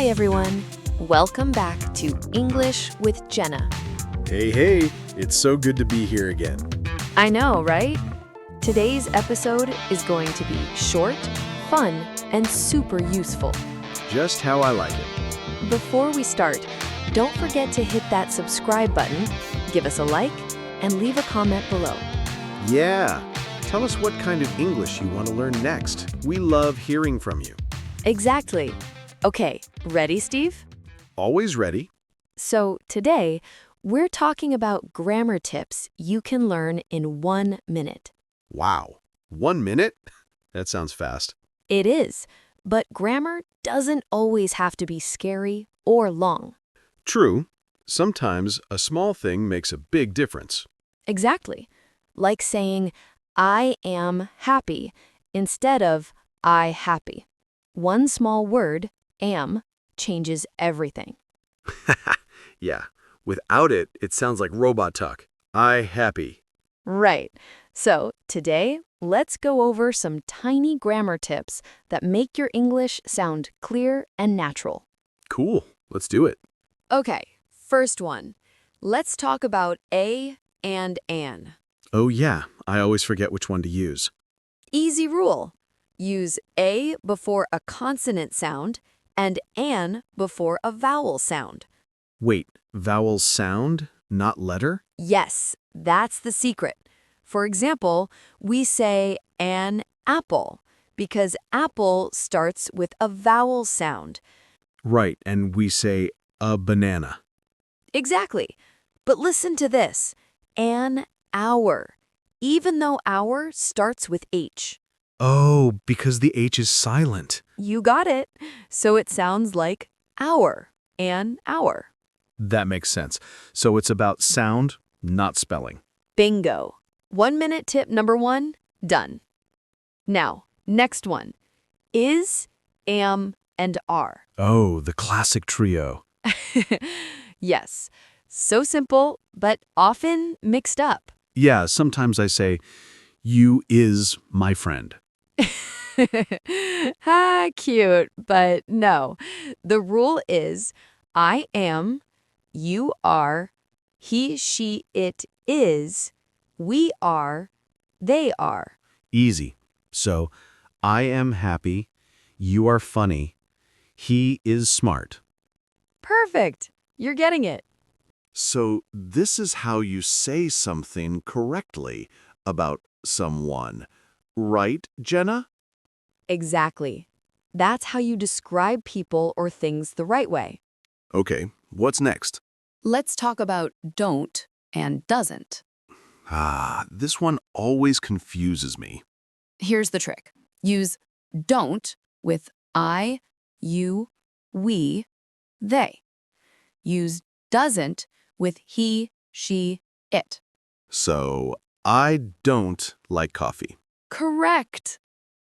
everyone. Welcome back to English with Jenna. Hey, it's so good to be here again. I know, right? Today's episode is going to be short, fun, and super useful. Just how I like it. Before we start, don't forget to hit that subscribe button, give us a like, and leave a comment below. Yeah, tell us what kind of English you want to learn next. We love hearing from you. Exactly. Okay, ready, Steve? Always ready. So today, we're talking about grammar tips you can learn in 1 minute. Wow, 1 minute? That sounds fast. It is, but grammar doesn't always have to be scary or long. True, sometimes a small thing makes a big difference. Exactly. Like saying, I am happy, instead of I happy. One small word, am, changes everything. Yeah, without it, it sounds like robot talk. I happy. Right. So today, let's go over some tiny grammar tips that make your English sound clear and natural. Cool, let's do it. Okay, first one. Let's talk about a and an. Oh yeah, I always forget which one to use. Easy rule. Use a before a consonant sound and an before a vowel sound. Wait, vowel sound, not letter? Yes, that's the secret. For example, we say an apple because apple starts with a vowel sound. Right, and we say a banana. Exactly. But listen to this. An hour, even though hour starts with H. Oh, because the H is silent. You got it. So it sounds like hour, an hour. That makes sense. So it's about sound, not spelling. Bingo. 1 minute tip number 1, done. Now, next one. Is, am, and are. Oh, the classic trio. Yes. So simple, but often mixed up. Yeah, sometimes I say, you is my friend. Cute, but no. The rule is I am, you are, he, she, it is, we are, they are. Easy. So, I am happy, you are funny, he is smart. Perfect. You're getting it. So, this is how you say something correctly about someone. Right, Jenna? Exactly. That's how you describe people or things the right way. Okay, what's next? Let's talk about don't and doesn't. This one always confuses me. Here's the trick. Use don't with I, you, we, they. Use doesn't with he, she, it. So, I don't like coffee. Correct.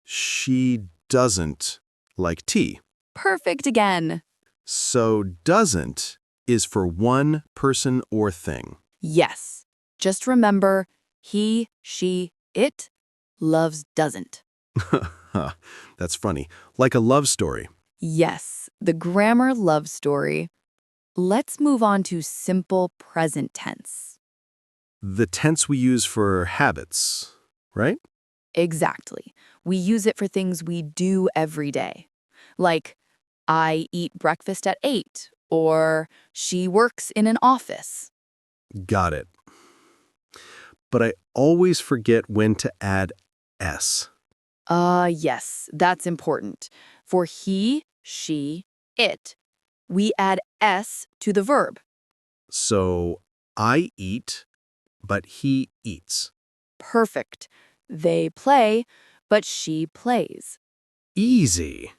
She doesn't like tea. Perfect again. So, doesn't is for one person or thing. Yes. Just remember, he, she, it loves doesn't. That's funny. Like a love story. Yes, the grammar love story. Let's move on to simple present tense. The tense we use for habits, right? Exactly. We use it for things we do every day. Like, I eat breakfast at 8, or she works in an office. Got it. But I always forget when to add S. Yes, that's important. For he, she, it, we add S to the verb. So, I eat, but he eats. Perfect. They play, but she plays. Easy.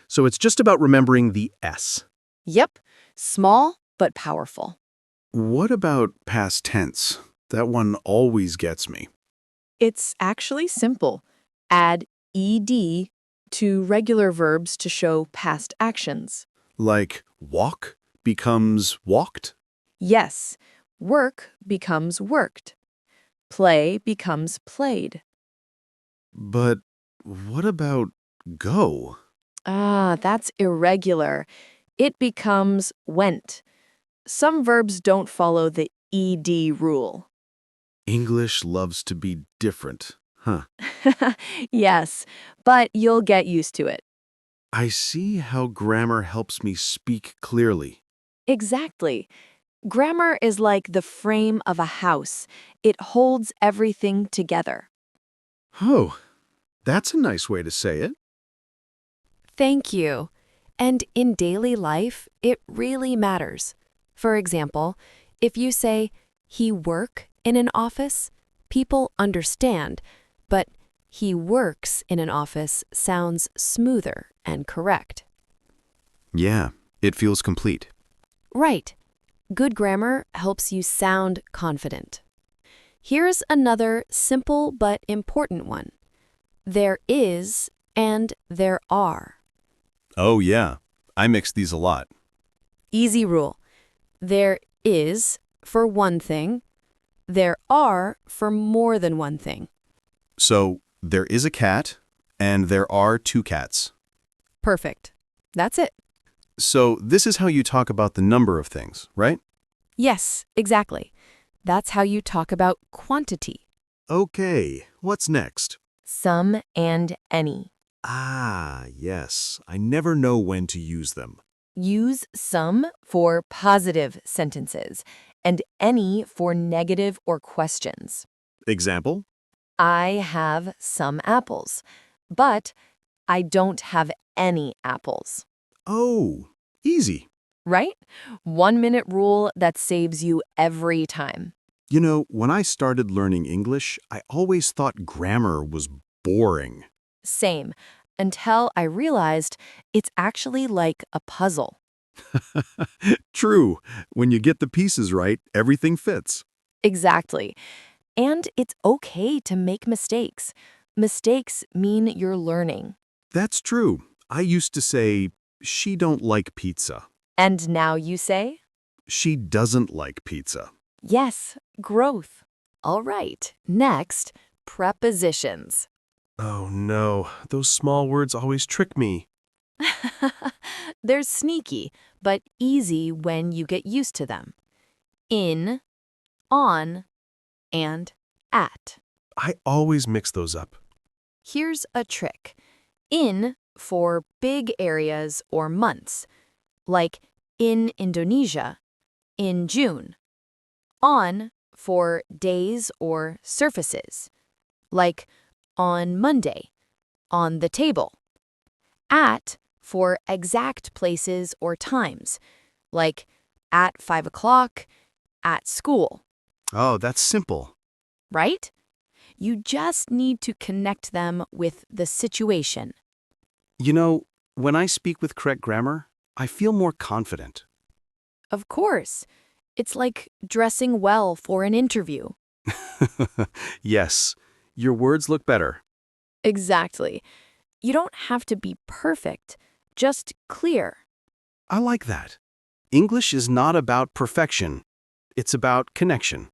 So it's just about remembering the S. Yep, small but powerful. What about past tense? That one always gets me. It's actually simple. Add ed to regular verbs to show past actions. Like walk becomes walked? Yes, work becomes worked. Play becomes played. But what about go? That's irregular. it becomes went. Some verbs don't follow the ed rule. English loves to be different. Huh. Yes, but you'll get used to it. I see how grammar helps me speak clearly. Exactly. Grammar is like the frame of a house. It holds everything together. Oh, that's a nice way to say it. Thank you. And in daily life, it really matters. For example, if you say, he work in an office, people understand, but he works in an office sounds smoother and correct. Yeah, it feels complete. Right. Good grammar helps you sound confident. Here's another simple but important one. There is and there are. Oh, yeah. I mix these a lot. Easy rule. There is for one thing. There are for more than one thing. So, there is a cat, and there are two cats. Perfect. That's it. So, this is how you talk about the number of things, right? Yes, exactly. That's how you talk about quantity. Okay, what's next? Some and any. Ah, yes. I never know when to use them. Use some for positive sentences and any for negative or questions. Example? I have some apples, but I don't have any apples. Oh, easy. Right? 1 minute rule that saves you every time. You know, when I started learning English, I always thought grammar was boring. Same, until I realized it's actually like a puzzle. True. When you get the pieces right, everything fits. Exactly. And it's okay to make mistakes. Mistakes mean you're learning. That's true. I used to say, she don't like pizza. And now you say, She doesn't like pizza. yes, growth. All right, next, prepositions. Oh no, those small words always trick me. They're sneaky, but easy when you get used to them. In, on, and at. I always mix those up. Here's a trick. In for big areas or months, like in Indonesia, in June. On for days or surfaces, like on Monday, on the table. At for exact places or times, like at 5 o'clock, at school, Oh, that's simple. right? You just need to connect them with the situation. You know, when I speak with correct grammar, I feel more confident. Of course, it's like dressing well for an interview. Yes, your words look better. Exactly. You don't have to be perfect, just clear. I like that. English is not about perfection. It's about connection.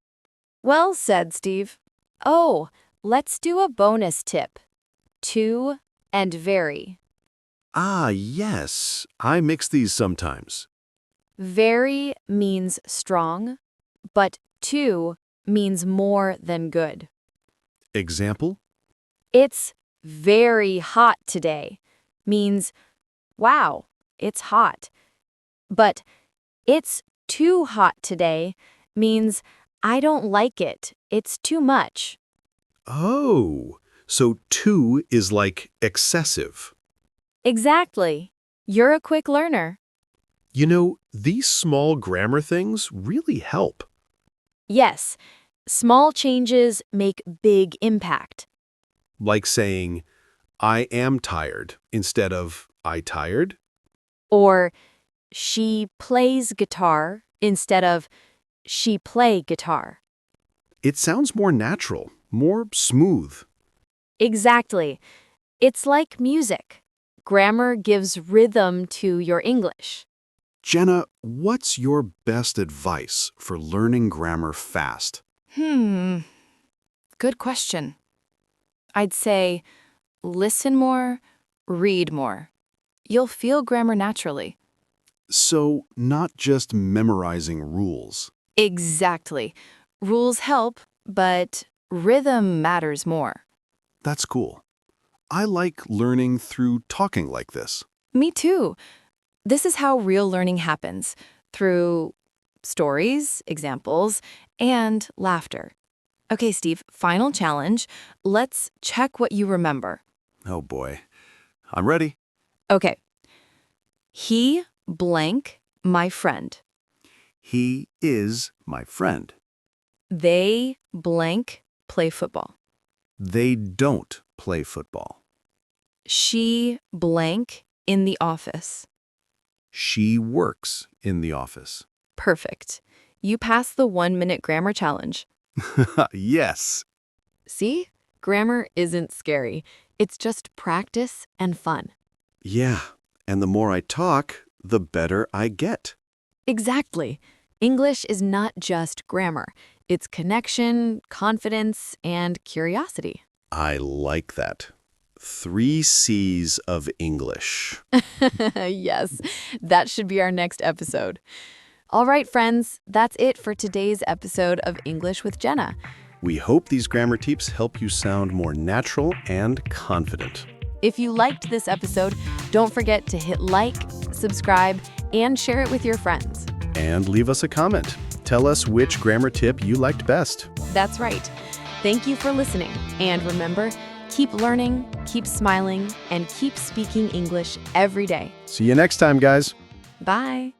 Well said, Steve. Oh, let's do a bonus tip. To and very. Ah, yes. I mix these sometimes. Very means strong, but to means more than good. Example? It's very hot today means, wow, it's hot. But it's too hot today means, I don't like it. It's too much. Oh, so too is like excessive. Exactly. You're a quick learner. You know, these small grammar things really help. Yes, small changes make big impact. Like saying, I am tired instead of I tired. Or she plays guitar instead of she play guitar. It sounds more natural, more smooth. Exactly. It's like music. Grammar gives rhythm to your English. Jenna, what's your best advice for learning grammar fast? Good question. I'd say listen more, read more. You'll feel grammar naturally. So, not just memorizing rules. Exactly. Rules help, but rhythm matters more. That's cool. I like learning through talking like this. Me too. This is how real learning happens, through stories, examples, and laughter. Okay, Steve, final challenge. Let's check what you remember. Oh boy. I'm ready. Okay. He blank my friend. He is my friend. They blank play football. They don't play football. She blank in the office. She works in the office. Perfect. You passed the 1-minute grammar challenge. Yes. See? Grammar isn't scary. It's just practice and fun. Yeah. And the more I talk, the better I get. Exactly. English is not just grammar. It's connection, confidence, and curiosity. I like that. 3 C's of English. Yes, that should be our next episode. All right, friends, that's it for today's episode of English with Jenna. We hope these grammar tips help you sound more natural and confident. If you liked this episode, don't forget to hit like, subscribe, and share it with your friends. And leave us a comment. Tell us which grammar tip you liked best. That's right. Thank you for listening. And remember, keep learning, keep smiling, and keep speaking English every day. See you next time, guys. Bye.